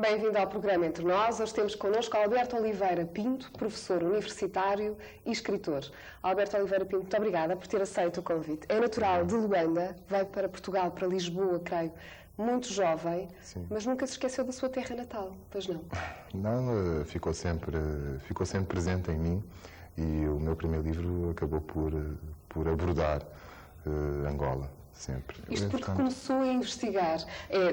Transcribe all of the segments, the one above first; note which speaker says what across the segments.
Speaker 1: Bem-vindo ao programa Entre Nós. Hoje temos connosco Alberto Oliveira Pinto, professor universitário e escritor. Alberto Oliveira Pinto, muito obrigada por ter aceito o convite. É natural de Luanda, veio para Portugal, para Lisboa, creio, muito jovem, sim, mas nunca se esqueceu da sua terra natal, pois não?
Speaker 2: Não, ficou sempre presente em mim e o meu primeiro livro acabou por abordar Angola. Sempre.
Speaker 1: Isto porque começou a investigar,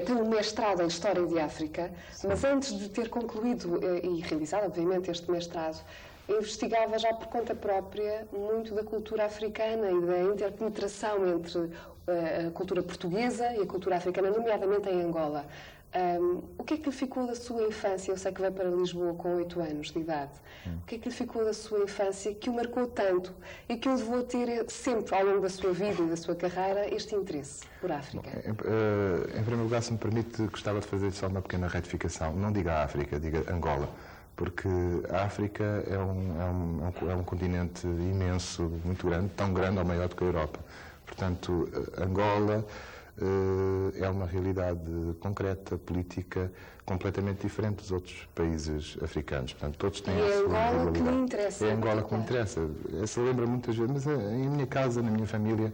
Speaker 1: tem um mestrado em História de África, sim, mas antes de ter concluído e realizado, obviamente, este mestrado, investigava já por conta própria muito da cultura africana e da interpenetração entre a cultura portuguesa e a cultura africana, nomeadamente em Angola. O que é que lhe ficou da sua infância? Eu sei que veio para Lisboa com 8 anos de idade. O que é que lhe ficou da sua infância que o marcou tanto e que o levou a ter sempre, ao longo da sua vida e da sua carreira, este interesse por África?
Speaker 2: Em primeiro lugar, se me permite, gostava de fazer só uma pequena retificação. Não diga África, diga Angola, porque a África é um continente imenso, muito grande, tão grande ou maior do que a Europa. Portanto, Angola é uma realidade concreta, política, completamente diferente dos outros países africanos. Portanto, todos têm a sua
Speaker 1: realidade. É Angola
Speaker 2: que
Speaker 1: me interessa.
Speaker 2: É Angola que me interessa. Se lembra muitas vezes, mas em minha casa, na minha família,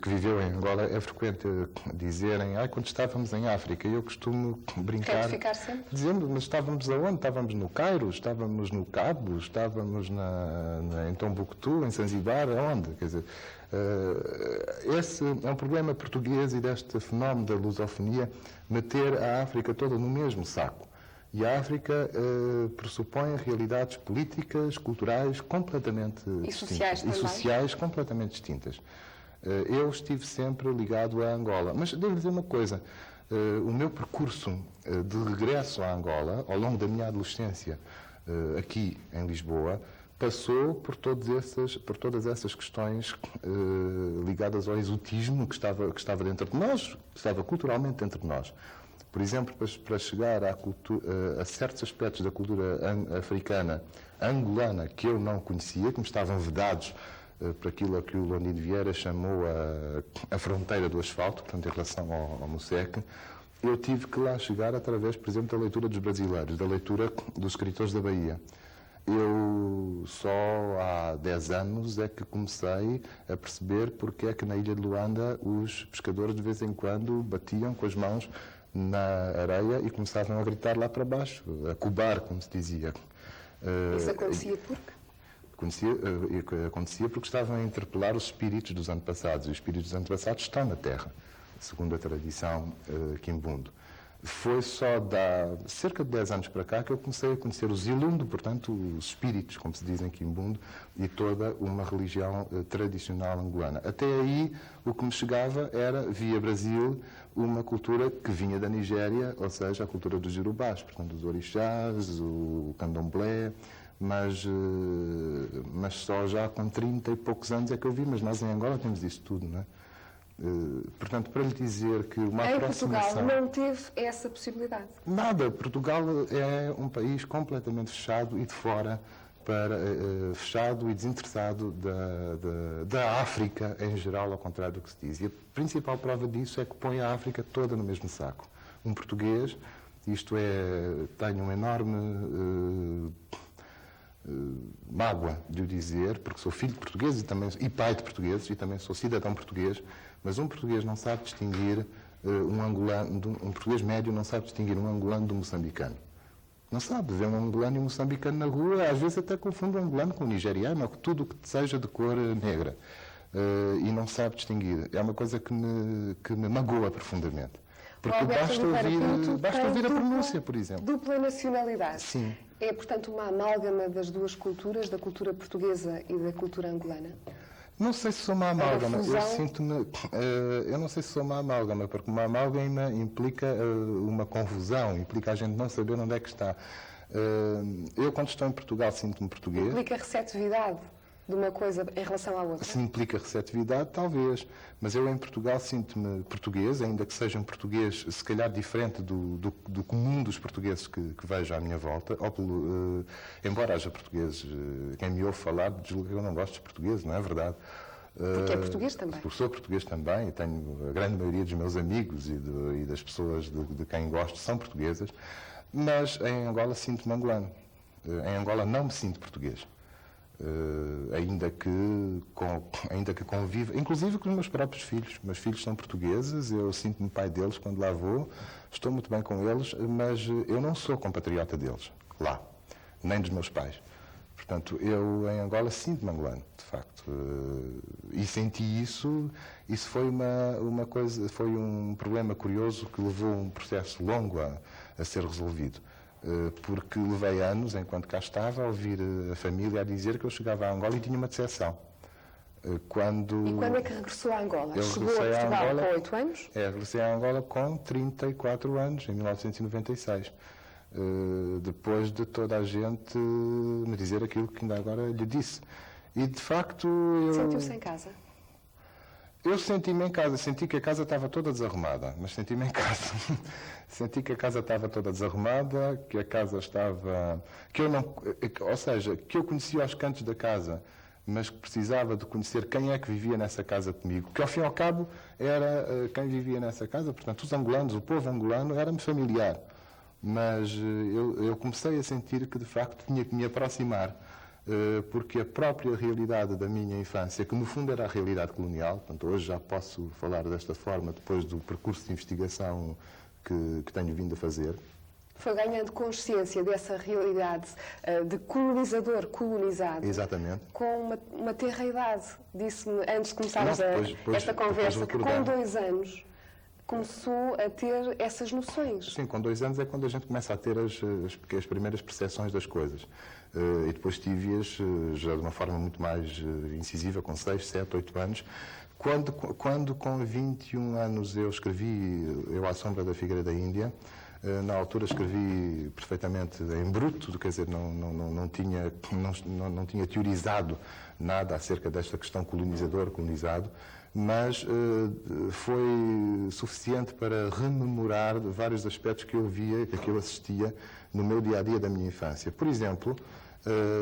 Speaker 2: que viveu em Angola, é frequente dizerem, quando estávamos em África, eu costumo brincar,
Speaker 1: ficar sempre?
Speaker 2: dizendo, mas estávamos aonde? Estávamos no Cairo, estávamos no Cabo, estávamos em Tombuctu, em Zanzibar, aonde? Quer dizer, esse é um problema português e deste fenómeno da lusofonia, meter a África toda no mesmo saco. E a África pressupõe realidades políticas, culturais completamente distintas. E sociais completamente distintas. Eu estive sempre ligado a Angola. Mas devo dizer uma coisa, o meu percurso de regresso a Angola, ao longo da minha adolescência aqui em Lisboa, passou por todas essas questões ligadas ao exotismo que estava dentro de nós, que estava culturalmente dentro de nós. Por exemplo, para chegar a certos aspectos da cultura africana, angolana, que eu não conhecia, que me estavam vedados por aquilo que o Landino Vieira chamou a fronteira do asfalto, portanto, em relação ao Moseque, eu tive que lá chegar através, por exemplo, da leitura dos brasileiros, da leitura dos escritores da Bahia. Eu só há 10 anos é que comecei a perceber porque é que na ilha de Luanda os pescadores de vez em quando batiam com as mãos na areia e começavam a gritar lá para baixo, a cubar, como se dizia.
Speaker 1: Isso acontecia porque?
Speaker 2: Acontecia porque estavam a interpelar os espíritos dos antepassados. E os espíritos dos antepassados estão na Terra, segundo a tradição quimbundo. Foi só cerca de 10 anos para cá que eu comecei a conhecer os Ilundo, portanto, os espíritos, como se diz em quimbundo, e toda uma religião tradicional angolana. Até aí, o que me chegava era, via Brasil, uma cultura que vinha da Nigéria, ou seja, a cultura dos Yorubás, portanto, os orixás, o candomblé, mas só já com 30 e poucos anos é que eu vi, mas nós em Angola temos isso tudo, não é? Portanto, para lhe dizer que uma aproximação...
Speaker 1: Portugal não teve essa possibilidade?
Speaker 2: Nada. Portugal é um país completamente fechado e de fora, fechado e desinteressado da África em geral, ao contrário do que se diz. E a principal prova disso é que põe a África toda no mesmo saco. Um português, tenho uma enorme... mágoa de o dizer, porque sou filho de português e pai de portugueses e também sou cidadão português, mas um português não sabe distinguir um português médio não sabe distinguir um angolano do moçambicano. Não sabe, vê um angolano e um moçambicano na rua, às vezes até confunde um angolano com um nigeriano ou com tudo o que seja de cor negra. E não sabe distinguir. É uma coisa que me magoa profundamente. Porque basta ouvir a pronúncia, por exemplo.
Speaker 1: Dupla nacionalidade.
Speaker 2: Sim.
Speaker 1: É, portanto, uma amálgama das duas culturas, da cultura portuguesa e da cultura angolana?
Speaker 2: Não sei se sou uma amálgama. Eu não sei se sou uma amálgama, porque uma amálgama implica uma confusão, implica a gente não saber onde é que está. Eu, quando estou em Portugal, sinto-me português.
Speaker 1: Implica receptividade de uma coisa em relação à outra?
Speaker 2: Se implica receptividade, talvez. Mas eu, em Portugal, sinto-me português, ainda que seja um português, se calhar, diferente do comum dos portugueses que vejo à minha volta. Embora haja portugueses, quem me ouve falar, julga que eu não gosto de português, não é verdade?
Speaker 1: Porque é português também.
Speaker 2: Sou português também e tenho a grande maioria dos meus amigos e das pessoas de quem gosto são portuguesas. Mas em Angola sinto-me angolano. Em Angola não me sinto português. Ainda que conviva, inclusive com os meus próprios filhos. Meus filhos são portugueses, eu sinto-me pai deles quando lá vou, estou muito bem com eles, mas eu não sou compatriota deles, lá, nem dos meus pais. Portanto, eu em Angola sinto-me angolano, de facto. E senti isso foi uma coisa, foi um problema curioso que levou um processo longo a ser resolvido. Porque levei anos, enquanto cá estava, a ouvir a família a dizer que eu chegava a Angola e tinha uma decepção.
Speaker 1: E quando é que regressou a Angola? Chegou a Portugal com 8 anos?
Speaker 2: Regressei a Angola com 34 anos, em 1996. Depois de toda a gente me dizer aquilo que ainda agora lhe disse. E, de facto,
Speaker 1: Sentiu-se em casa?
Speaker 2: Eu senti-me em casa, senti que a casa estava toda desarrumada, mas senti-me em casa. Senti que a casa estava toda desarrumada, que a casa estava... Ou seja, que eu conhecia os cantos da casa, mas que precisava de conhecer quem é que vivia nessa casa comigo, que ao fim e ao cabo era quem vivia nessa casa, portanto os angolanos, o povo angolano era-me familiar, mas eu comecei a sentir que de facto tinha que me aproximar, porque a própria realidade da minha infância, que no fundo era a realidade colonial, portanto hoje já posso falar desta forma depois do percurso de investigação que tenho vindo a fazer.
Speaker 1: Foi ganhando consciência dessa realidade de colonizador colonizado.
Speaker 2: Exatamente.
Speaker 1: Com uma tenra idade. Disse-me, antes de começarmos esta conversa, que com 2 anos começou a ter essas noções.
Speaker 2: Sim, com 2 anos é quando a gente começa a ter as primeiras percepções das coisas. E depois tive-as já de uma forma muito mais incisiva, com 6, 7, 8 anos. Quando com 21 anos eu escrevi Eu à Sombra da Figueira da Índia, na altura escrevi perfeitamente em bruto, quer dizer, não tinha teorizado nada acerca desta questão colonizador-colonizado, mas foi suficiente para rememorar vários aspectos que eu via, que eu assistia no meu dia-a-dia da minha infância. Por exemplo,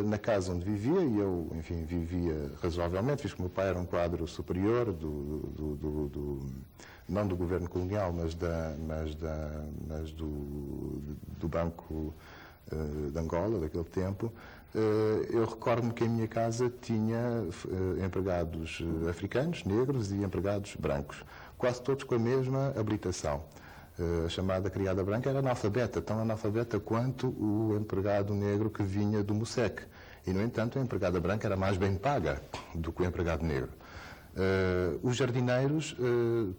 Speaker 2: na casa onde vivia, e eu, enfim, vivia razoavelmente, visto que o meu pai era um quadro superior não do governo colonial, mas do Banco de Angola, daquele tempo. Eu recordo-me que a minha casa tinha empregados africanos, negros e empregados brancos, quase todos com a mesma habilitação. A chamada criada branca era analfabeta, tão analfabeta quanto o empregado negro que vinha do MUSEC. E, no entanto, a empregada branca era mais bem paga do que o empregado negro. Os jardineiros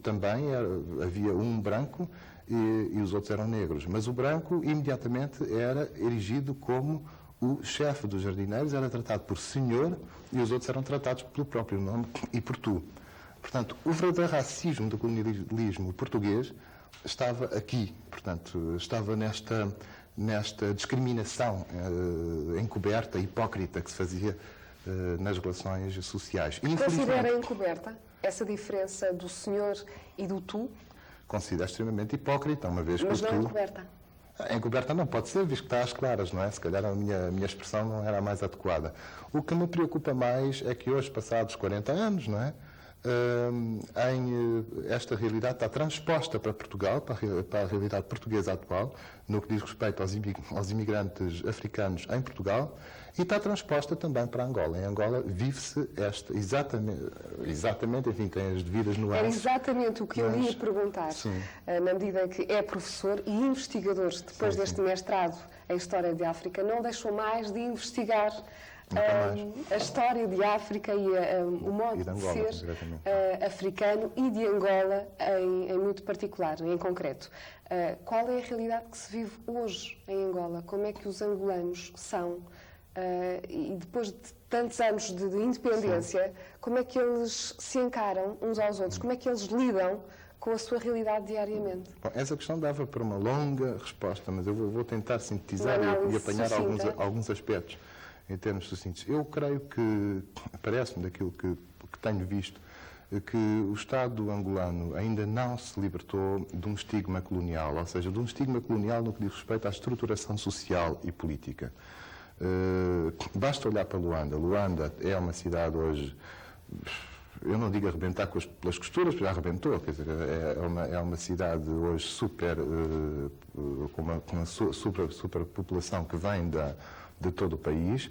Speaker 2: também, havia um branco e os outros eram negros, mas o branco imediatamente era erigido como o chefe dos jardineiros, era tratado por senhor e os outros eram tratados pelo próprio nome e por tu. Portanto, o verdadeiro racismo do colonialismo português estava aqui, portanto, estava nesta discriminação encoberta, hipócrita que se fazia nas relações sociais.
Speaker 1: Considera encoberta essa diferença do senhor e do tu?
Speaker 2: Considero extremamente hipócrita, uma vez que
Speaker 1: Mas
Speaker 2: o
Speaker 1: não
Speaker 2: tu...
Speaker 1: encoberta?
Speaker 2: Encoberta não pode ser, visto que está às claras, não é? Se calhar a minha expressão não era a mais adequada. O que me preocupa mais é que hoje, passados 40 anos, não é? Esta realidade está transposta para Portugal, para a realidade portuguesa atual, no que diz respeito aos imigrantes africanos em Portugal, e está transposta também para Angola. Em Angola vive-se exatamente, enfim, tem as devidas nuances.
Speaker 1: Era exatamente o que eu ia perguntar,
Speaker 2: sim,
Speaker 1: na medida em que é professor e investigador, depois deste mestrado em História de África, não deixou mais de investigar a história de África e o modo de Angola, ser africano e de Angola em muito particular, em concreto. Qual é a realidade que se vive hoje em Angola? Como é que os angolanos são? E depois de tantos anos de independência, sim, como é que eles se encaram uns aos outros? Como é que eles lidam com a sua realidade diariamente?
Speaker 2: Bom, essa questão dava para uma longa resposta, mas eu vou tentar sintetizar e apanhar alguns aspectos em termos sucintos. Eu creio que, parece-me daquilo que tenho visto, que o Estado angolano ainda não se libertou de um estigma colonial, ou seja, de um estigma colonial no que diz respeito à estruturação social e política. Basta olhar para Luanda. Luanda é uma cidade hoje eu não digo arrebentar pelas costuras, porque já arrebentou, quer dizer, é uma cidade hoje super, com uma superpopulação que vem de todo o país.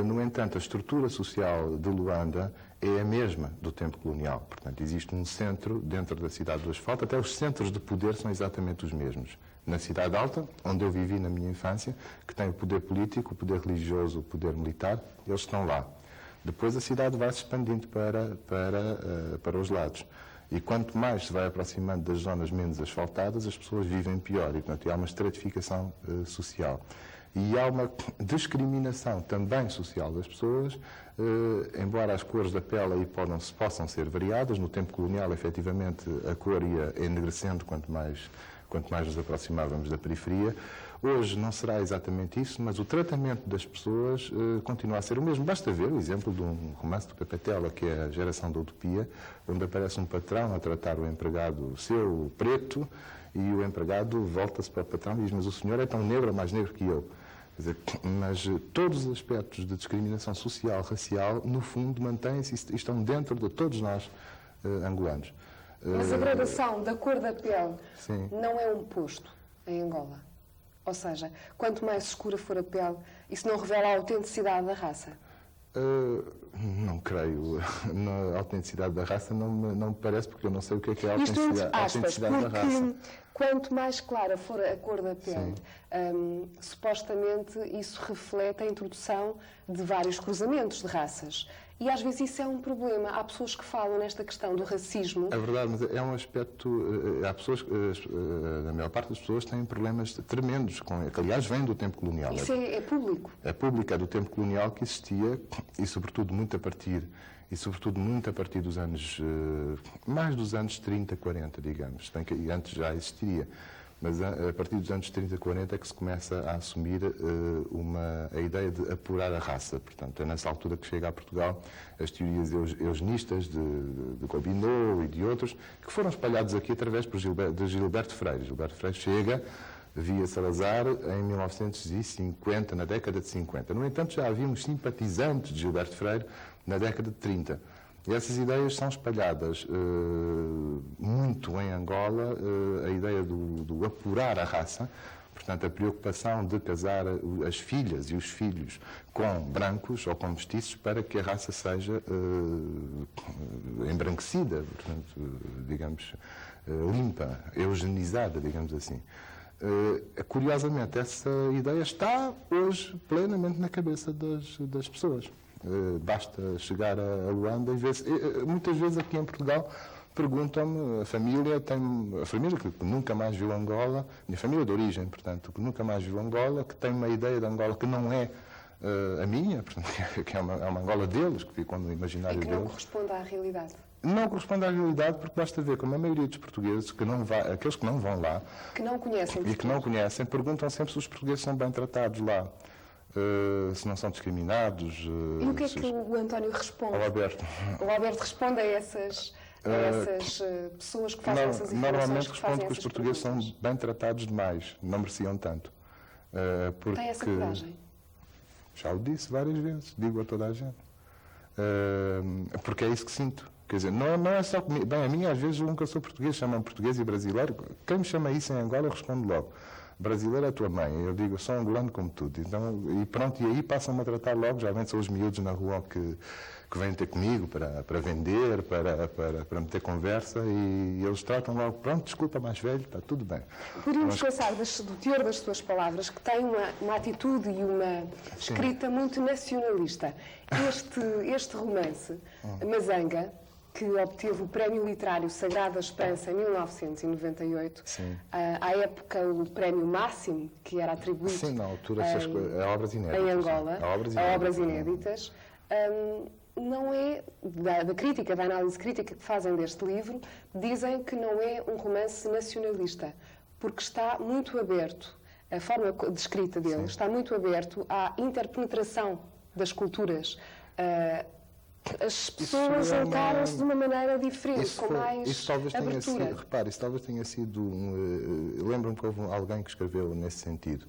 Speaker 2: No entanto, a estrutura social de Luanda é a mesma do tempo colonial. Portanto, existe um centro dentro da cidade do asfalto, até os centros de poder são exatamente os mesmos. Na Cidade Alta, onde eu vivi na minha infância, que tem o poder político, o poder religioso, o poder militar, eles estão lá. Depois a cidade vai se expandindo para os lados. E quanto mais se vai aproximando das zonas menos asfaltadas, as pessoas vivem pior. E, portanto, há uma estratificação social. E há uma discriminação também social das pessoas, embora as cores da pele aí possam ser variadas. No tempo colonial, efetivamente, a cor ia enegrecendo quanto mais nos aproximávamos da periferia. Hoje não será exatamente isso, mas o tratamento das pessoas continua a ser o mesmo. Basta ver o exemplo de um romance do Pepe Tela, que é A Geração da Utopia, onde aparece um patrão a tratar o empregado seu preto, e o empregado volta-se para o patrão e diz: mas o senhor é tão negro, mais negro que eu. Quer dizer, mas todos os aspectos de discriminação social, racial, no fundo, mantêm-se e estão dentro de todos nós angolanos.
Speaker 1: Mas a gradação da cor da pele
Speaker 2: Sim.
Speaker 1: não é um posto em Angola. Ou seja, quanto mais escura for a pele, isso não revela a autenticidade da raça?
Speaker 2: Não creio. A autenticidade da raça não me parece, porque eu não sei o que é a autenticidade da raça.
Speaker 1: Quanto mais clara for a cor da pele, supostamente isso reflete a introdução de vários cruzamentos de raças. E às vezes isso é um problema. Há pessoas que falam nesta questão do racismo.
Speaker 2: É verdade, mas é um aspecto... Há pessoas, a maior parte das pessoas têm problemas tremendos, que aliás vêm do tempo colonial.
Speaker 1: Isso é público?
Speaker 2: É público, é do tempo colonial que existia, e sobretudo muito a partir dos anos, mais dos anos 30, 40, digamos. Antes já existiria. Mas a partir dos anos 30, 40 é que se começa a assumir a ideia de apurar a raça. Portanto, é nessa altura que chega a Portugal as teorias eugenistas de Gobineau e de outros, que foram espalhados aqui através de Gilberto Freire. Gilberto Freire chega via Salazar em 1950, na década de 50. No entanto, já havia uns simpatizantes de Gilberto Freire na década de 30. E essas ideias são espalhadas muito em Angola, a ideia do apurar a raça, portanto, a preocupação de casar as filhas e os filhos com brancos ou com mestiços para que a raça seja embranquecida, portanto, digamos, limpa, eugenizada, digamos assim. Curiosamente, essa ideia está hoje plenamente na cabeça das pessoas. Basta chegar a Luanda e ver-se. Muitas vezes aqui em Portugal perguntam-me, a família que nunca mais viu Angola, minha família de origem, portanto, que nunca mais viu Angola, que tem uma ideia de Angola que não é a minha, portanto, que é uma Angola deles, que ficou no imaginário deles.
Speaker 1: E que não corresponde à realidade.
Speaker 2: Não corresponde à realidade, porque basta ver como a maioria dos portugueses, aqueles que não vão lá,
Speaker 1: que não conhecem,
Speaker 2: e que não conhecem, perguntam sempre se os portugueses são bem tratados lá. Se não são discriminados.
Speaker 1: E o que é que o António responde?
Speaker 2: Ao Alberto.
Speaker 1: O Alberto responde a essas pessoas que fazem essas informações.
Speaker 2: Normalmente responde que os portugueses são bem tratados demais, não mereciam tanto.
Speaker 1: Tem essa coragem?
Speaker 2: Já o disse várias vezes, digo a toda a gente. Porque é isso que sinto. Quer dizer, não é só comigo. Bem, a mim às vezes eu nunca sou português, chamam português e brasileiro. Quem me chama isso em Angola, eu respondo logo. Brasileiro é a tua mãe. Eu digo, eu sou angolano como tudo. Então, e pronto, e aí passam-me a tratar logo, geralmente são os miúdos na rua que vêm ter comigo para vender, para meter conversa, e eles tratam logo, pronto, desculpa, mais velho, está tudo bem.
Speaker 1: Poderíamos pensar do teor das tuas palavras, que tem uma atitude e uma escrita muito nacionalista. Este romance, Mazanga, que obteve o Prémio Literário Sagrada Esperança em 1998. À época, o prémio máximo que era atribuído
Speaker 2: na altura, a obras inéditas.
Speaker 1: Em Angola, a obras inéditas. Não é, da crítica, da análise crítica que fazem deste livro, dizem que não é um romance nacionalista, porque está muito aberto, a forma de escrita dele está muito aberto à interpenetração das culturas. As pessoas encaram-se de uma maneira diferente, com mais abertura.
Speaker 2: Repare, isso talvez tenha sido... Lembro-me que houve alguém que escreveu nesse sentido.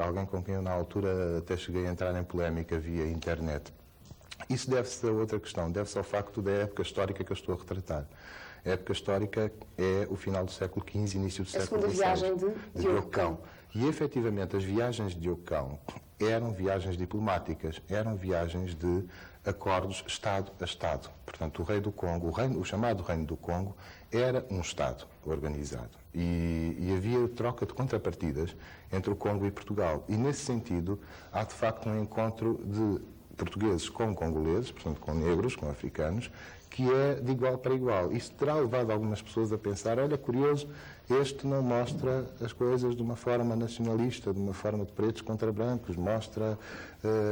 Speaker 2: Alguém com quem eu, na altura, até cheguei a entrar em polémica via internet. Isso deve-se a outra questão, deve-se ao facto da época histórica que eu estou a retratar. A época histórica é o final do século XV, início do século XVI.
Speaker 1: A segunda viagem de Diogo Cão.
Speaker 2: E, efetivamente, as viagens de Diogo Cão eram viagens diplomáticas, eram viagens de acordos Estado a Estado. Portanto, o rei do Congo, o chamado Reino do Congo, era um Estado organizado. E havia troca de contrapartidas entre o Congo e Portugal. E, nesse sentido, há, de facto, um encontro de portugueses com congoleses, portanto, com negros, com africanos, que é de igual para igual. Isso terá levado algumas pessoas a pensar, olha, curioso, este não mostra as coisas de uma forma nacionalista, de uma forma de pretos contra brancos, mostra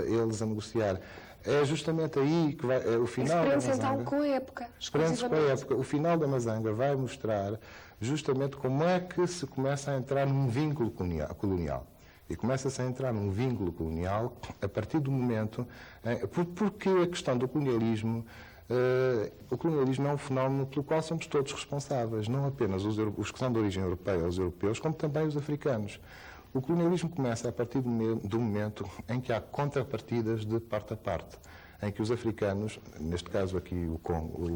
Speaker 2: eles a negociar. É justamente aí que vai o final da Mazanga.
Speaker 1: Então com a época,
Speaker 2: Prende-se com a época. O final da Mazanga vai mostrar justamente como é que se começa a entrar num vínculo colonial. E começa-se a entrar num vínculo colonial a partir do momento... Porque a questão do colonialismo... o colonialismo é um fenómeno pelo qual somos todos responsáveis, não apenas os que são de origem europeia, os europeus, como também os africanos. O colonialismo começa a partir do momento em que há contrapartidas de parte a parte, em que os africanos, neste caso aqui o Congo,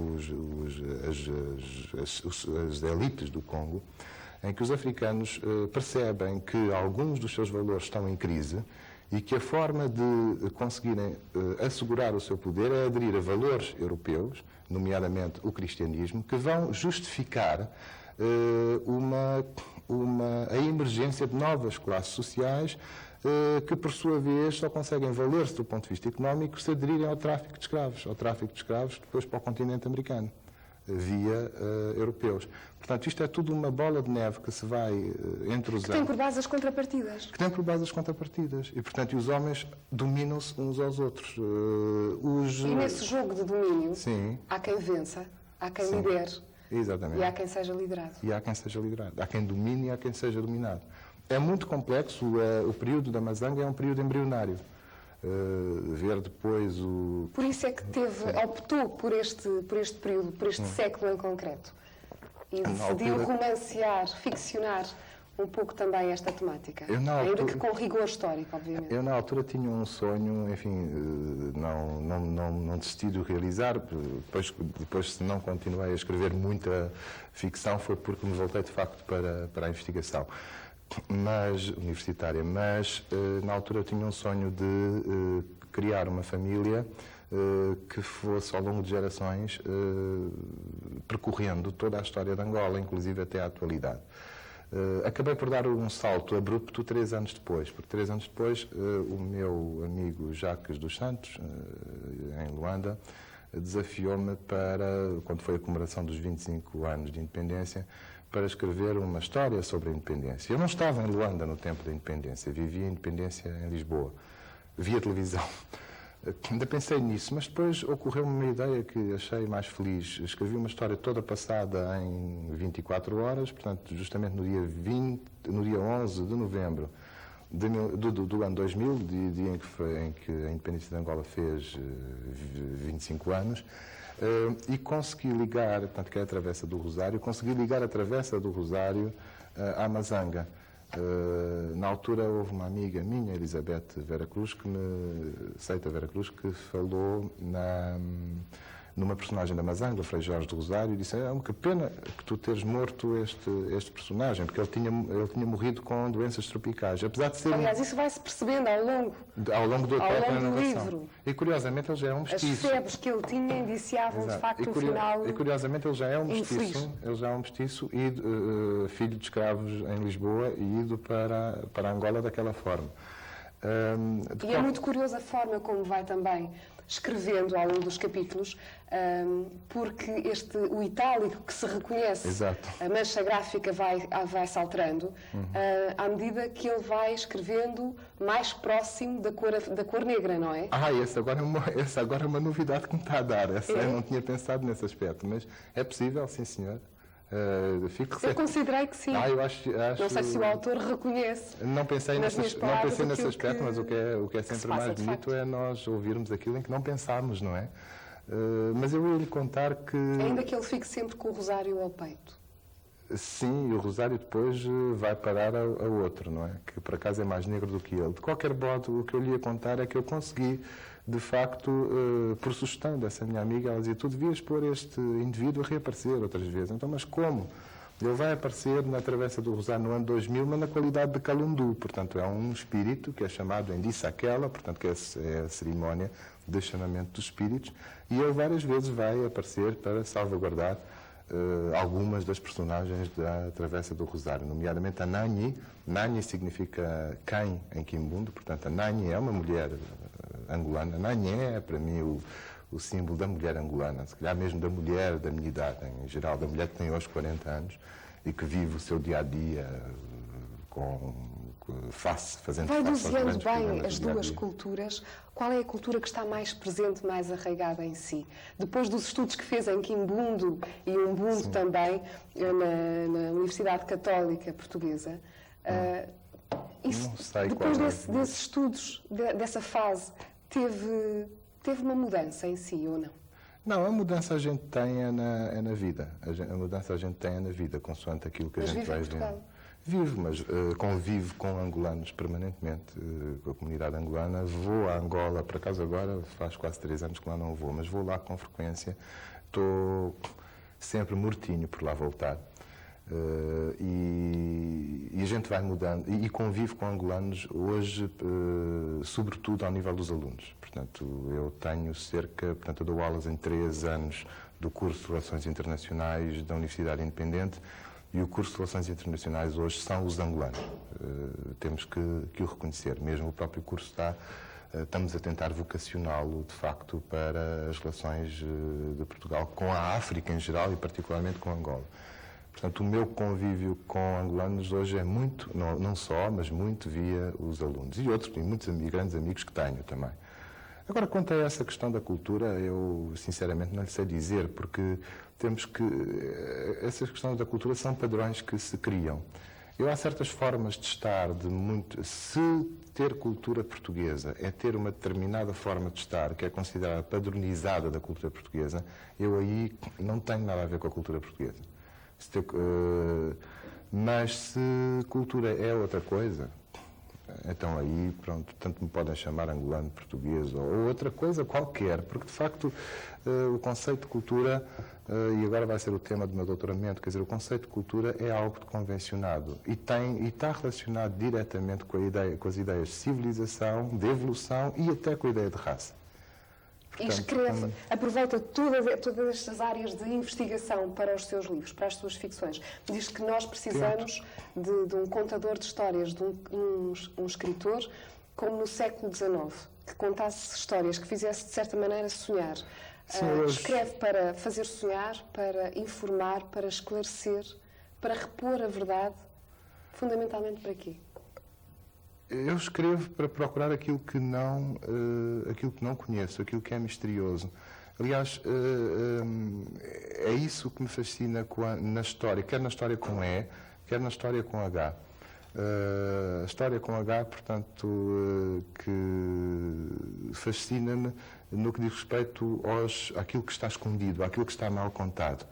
Speaker 2: as elites do Congo, em que os africanos percebem que alguns dos seus valores estão em crise e que a forma de conseguirem assegurar o seu poder é aderir a valores europeus, nomeadamente o cristianismo, que vão justificar a emergência de novas classes sociais que, por sua vez, só conseguem valer-se do ponto de vista económico se aderirem ao tráfico de escravos depois para o continente americano, via europeus. Portanto, isto é tudo uma bola de neve que se vai entrosando.
Speaker 1: Que tem por base as contrapartidas.
Speaker 2: Que tem por base as contrapartidas. E, portanto, os homens dominam-se uns aos outros.
Speaker 1: E nesse jogo de domínio,
Speaker 2: sim,
Speaker 1: há quem vença, há quem lidere.
Speaker 2: Exatamente.
Speaker 1: E há quem seja liderado.
Speaker 2: Há quem domine e há quem seja dominado. É muito complexo. O período da Mazanga é um período embrionário. Ver depois o...
Speaker 1: Por isso é que optou por este período, por este século em concreto. E decidiu romancear, ficcionar um pouco também esta temática. Ainda que com rigor histórico, obviamente.
Speaker 2: Eu, na altura, tinha um sonho, enfim, não desisti de o realizar. Depois, se não continuei a escrever muita ficção, foi porque me voltei, de facto, para a investigação universitária. Mas, na altura, eu tinha um sonho de criar uma família que fosse, ao longo de gerações, percorrendo toda a história de Angola, inclusive até à atualidade. Acabei por dar um salto abrupto 3 anos depois, porque 3 anos depois o meu amigo Jacques dos Santos, em Luanda, desafiou-me para, quando foi a comemoração dos 25 anos de independência, para escrever uma história sobre a independência. Eu não estava em Luanda no tempo da independência, vivia a independência em Lisboa, via televisão. Ainda pensei nisso, mas depois ocorreu-me uma ideia que achei mais feliz. Escrevi uma história toda passada em 24 horas, portanto, justamente no dia 11 de novembro do ano 2000, dia em que a independência de Angola fez 25 anos, e consegui ligar, portanto, que é a Travessa do Rosário, consegui ligar a Travessa do Rosário à Mazanga. Na altura houve uma amiga minha, Elizabeth Vera Cruz, Seita Vera Cruz, que falou numa personagem da Mazanga, o Frei Jorge do Rosário, e disse: é uma pena que tu teres morto este personagem, porque ele tinha morrido com doenças tropicais. Apesar de ser
Speaker 1: Aliás, isso vai-se percebendo ao longo do livro.
Speaker 2: E curiosamente ele já é um mestiço.
Speaker 1: As febres que ele tinha indiciavam de facto o final.
Speaker 2: E curiosamente ele já é um mestiço, e filho de escravos em Lisboa e ido para Angola daquela forma.
Speaker 1: E é muito curiosa a forma como vai também escrevendo ao longo dos capítulos, porque o itálico que se reconhece,
Speaker 2: exato,
Speaker 1: a mancha gráfica vai-se alterando, à medida que ele vai escrevendo mais próximo da cor negra, não é?
Speaker 2: Essa agora é uma novidade que me está a dar. Eu não tinha pensado nesse aspecto, mas é possível, sim senhor.
Speaker 1: Eu considerei que sim.
Speaker 2: Eu acho...
Speaker 1: Não sei se o autor reconhece.
Speaker 2: Não pensei nesse aspecto, mas o que é sempre mais bonito é nós ouvirmos aquilo em que não pensámos, não é? Mas eu ia lhe contar que...
Speaker 1: Ainda que ele fique sempre com o rosário ao peito.
Speaker 2: Sim, e o rosário depois vai parar a outro, não é? Que por acaso é mais negro do que ele. De qualquer modo, o que eu lhe ia contar é que eu consegui de facto, por sugestão dessa minha amiga, ela dizia: tu devias pôr este indivíduo a reaparecer outras vezes. Então, mas como? Ele vai aparecer na Travessa do Rosário no ano 2000, mas na qualidade de Calundu. Portanto, é um espírito que é chamado Endisaquela, portanto, que é a cerimónia de chamamento dos espíritos, e ele várias vezes vai aparecer para salvaguardar algumas das personagens da Travessa do Rosário, nomeadamente a Nanyi. Nanyi significa quem em Quimbundo, portanto, a Nanyi é uma mulher angolana. A Nanyi é, para mim, o símbolo da mulher angolana, se calhar mesmo da mulher da minha idade, em geral, da mulher que tem hoje 40 anos e que vive o seu dia-a-dia fazendo
Speaker 1: Vai
Speaker 2: face aos
Speaker 1: doseando
Speaker 2: grandes
Speaker 1: bem
Speaker 2: problemas
Speaker 1: as
Speaker 2: do dia a
Speaker 1: duas
Speaker 2: dia.
Speaker 1: culturas. Qual é a cultura que está mais presente, mais arraigada em si? Depois dos estudos que fez em Quimbundo e Umbundo também, na Universidade Católica Portuguesa,
Speaker 2: Não sei
Speaker 1: depois
Speaker 2: qual é.
Speaker 1: desses estudos, dessa fase, teve uma mudança em si ou não?
Speaker 2: Não, a mudança a gente tem é na vida. A mudança a gente tem é na vida, consoante aquilo que
Speaker 1: Mas
Speaker 2: a gente
Speaker 1: vive em
Speaker 2: vai
Speaker 1: Portugal?
Speaker 2: vendo. Vivo, mas convivo com angolanos permanentemente, com a comunidade angolana. Vou a Angola, por acaso agora faz quase 3 anos que lá não vou, mas vou lá com frequência. Estou sempre mortinho por lá voltar. E a gente vai mudando. E convivo com angolanos hoje, sobretudo ao nível dos alunos. Portanto, eu tenho eu dou aulas em 3 anos do curso de Relações Internacionais da Universidade Independente, e o curso de Relações Internacionais hoje são os angolanos. Temos que o reconhecer. Mesmo o próprio curso estamos a tentar vocacioná-lo, de facto, para as relações de Portugal com a África em geral e particularmente com Angola. Portanto, o meu convívio com angolanos hoje é muito, não só, mas muito via os alunos. E outros, e muitos grandes amigos que tenho também. Agora, quanto a essa questão da cultura, eu sinceramente não lhe sei dizer, porque essas questões da cultura são padrões que se criam. Há certas formas de estar, se ter cultura portuguesa é ter uma determinada forma de estar, que é considerada padronizada da cultura portuguesa, eu aí não tenho nada a ver com a cultura portuguesa. Mas se cultura é outra coisa, então aí, pronto, tanto me podem chamar angolano, português ou outra coisa qualquer, porque de facto o conceito de cultura, e agora vai ser o tema do meu doutoramento, quer dizer, o conceito de cultura é algo convencionado e está relacionado diretamente com as ideias de civilização, de evolução e até com a ideia de raça.
Speaker 1: Portanto, e escreve, aproveita todas estas áreas de investigação para os seus livros, para as suas ficções. Diz que nós precisamos de um contador de histórias, de um escritor, como no século XIX, que contasse histórias, que fizesse, de certa maneira, sonhar. Escreve para fazer sonhar, para informar, para esclarecer, para repor a verdade. Fundamentalmente para quê?
Speaker 2: Eu escrevo para procurar aquilo que não conheço, aquilo que é misterioso. Aliás, é isso que me fascina na história, quer na história com E, quer na história com H. A história com H, portanto, que fascina-me no que diz respeito àquilo que está escondido, àquilo que está mal contado.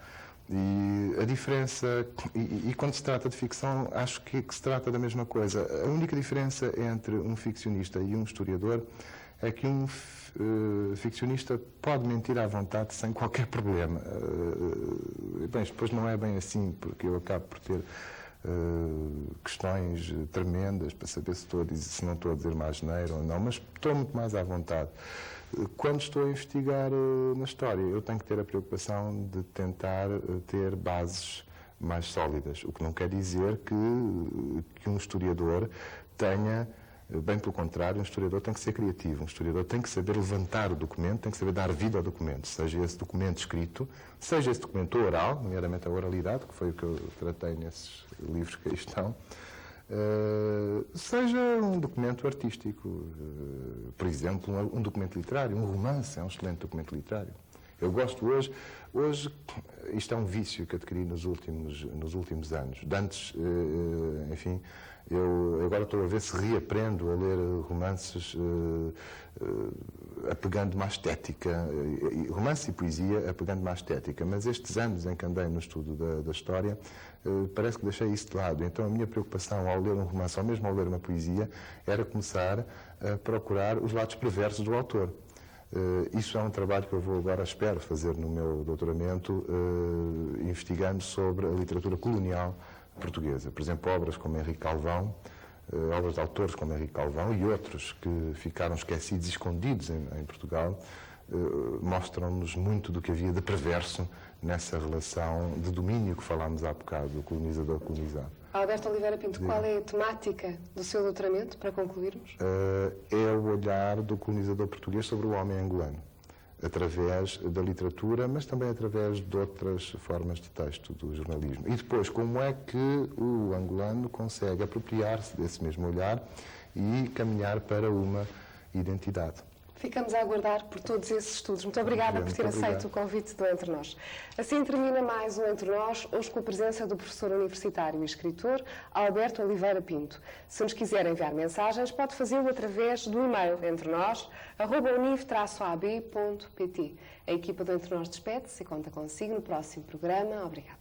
Speaker 2: E a diferença, e quando se trata de ficção, acho que se trata da mesma coisa. A única diferença entre um ficcionista e um historiador é que um ficcionista pode mentir à vontade sem qualquer problema. Bem, depois não é bem assim, porque eu acabo por ter questões tremendas para saber se não estou a dizer mais asneira ou não, mas estou muito mais à vontade. Quando estou a investigar na história, eu tenho que ter a preocupação de tentar ter bases mais sólidas, o que não quer dizer que um historiador tenha, bem pelo contrário, um historiador tem que ser criativo, um historiador tem que saber levantar o documento, tem que saber dar vida ao documento, seja esse documento escrito, seja esse documento oral, nomeadamente a oralidade, que foi o que eu tratei nesses livros que aí estão, seja um documento artístico, por exemplo, um documento literário, um romance é um excelente documento literário. Eu gosto hoje, isto é um vício que adquiri nos últimos anos. De antes, enfim, eu agora estou a ver se reaprendo a ler romances apegando-me à estética, romance e poesia apegando-me à estética, mas estes anos em que andei no estudo da história, parece que deixei isso de lado. Então a minha preocupação ao ler um romance, ou mesmo ao ler uma poesia, era começar a procurar os lados perversos do autor. Isso é um trabalho que eu vou agora, espero, fazer no meu doutoramento, investigando sobre a literatura colonial portuguesa. Por exemplo, obras como Henrique Calvão, obras de autores como Henrique Calvão e outros que ficaram esquecidos e escondidos em Portugal, mostram-nos muito do que havia de perverso nessa relação de domínio que falámos há bocado, do colonizador-colonizado.
Speaker 1: Alberto Oliveira Pinto, qual é a temática do seu doutoramento, para concluirmos?
Speaker 2: É o olhar do colonizador português sobre o homem angolano, através da literatura, mas também através de outras formas de texto do jornalismo. E depois, como é que o angolano consegue apropriar-se desse mesmo olhar e caminhar para uma identidade.
Speaker 1: Ficamos a aguardar por todos esses estudos. Muito obrigada por ter aceito o convite do Entre Nós. Assim termina mais um Entre Nós, hoje com a presença do professor universitário e escritor Alberto Oliveira Pinto. Se nos quiser enviar mensagens, pode fazê-lo através do e-mail entrenos@univ-ab.pt. A equipa do Entre Nós despede-se e conta consigo no próximo programa. Obrigada.